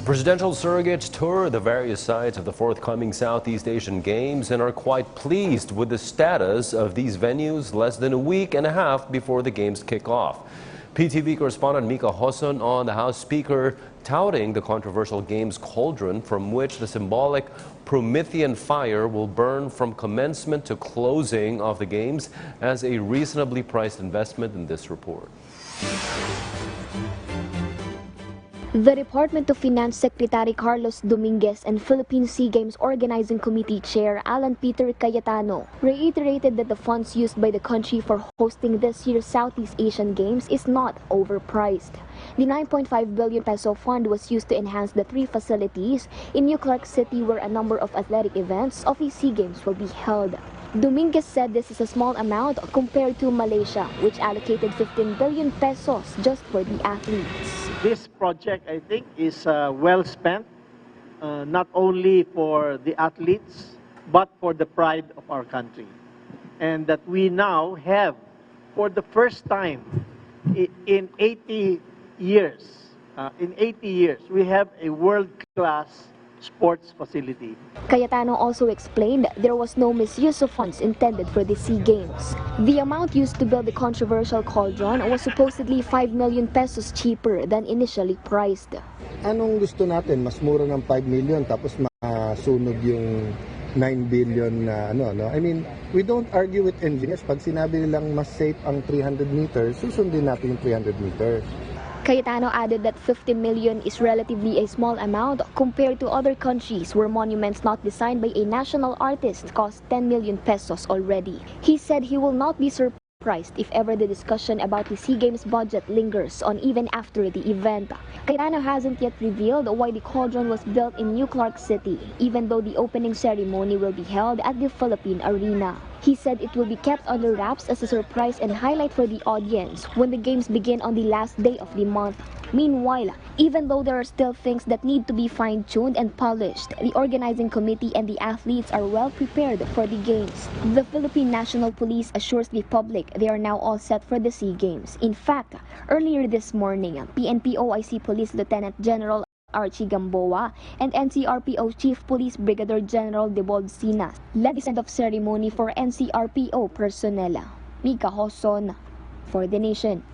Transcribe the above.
Presidential surrogates tour the various sites of the forthcoming Southeast Asian Games and are quite pleased with the status of these venues less than a week and a half before the Games kick off. PTV correspondent Mika Hoson on the House Speaker touting the controversial Games cauldron from which the symbolic Promethean fire will burn from commencement to closing of the Games as a reasonably priced investment in this report. The Department of Finance Secretary Carlos Dominguez and Philippine Sea Games Organizing Committee Chair Alan Peter Cayetano reiterated that the funds used by the country for hosting this year's Southeast Asian Games is not overpriced. The 9.5 billion peso fund was used to enhance the three facilities in New Clark City where a number of athletic events of the Sea Games will be held. Dominguez said this is a small amount compared to Malaysia, which allocated 15 billion pesos just for the athletes. This project, I think, is well spent, not only for the athletes, but for the pride of our country. And that we now have, for the first time in 80 years, we have a world-class sports facility. Cayetano also explained there was no misuse of funds intended for the Sea Games. The amount used to build the controversial cauldron was supposedly 5 million pesos cheaper than initially priced. Anong gusto natin? Mas mura ng 5 million tapos masunog yung 9 billion na I mean, we don't argue with engineers. Pag sinabi nilang mas safe ang 300 meters, susundin natin yung 300 meters. Cayetano added that 50 million is relatively a small amount compared to other countries where monuments not designed by a national artist cost 10 million pesos already. He said he will not be surprised if ever the discussion about the Sea Games budget lingers on even after the event. Cayetano hasn't yet revealed why the cauldron was built in New Clark City, even though the opening ceremony will be held at the Philippine Arena. He said it will be kept under wraps as a surprise and highlight for the audience when the Games begin on the last day of the month. Meanwhile, even though there are still things that need to be fine-tuned and polished, the organizing committee and the athletes are well prepared for the Games. The Philippine National Police assures the public they are now all set for the Sea Games. In fact, earlier this morning, PNP OIC Police Lieutenant General Archie Gamboa and NCRPO Chief Police Brigadier General Debold Sinas led the send-off ceremony for NCRPO personnel. Mika Hoson for The Nation.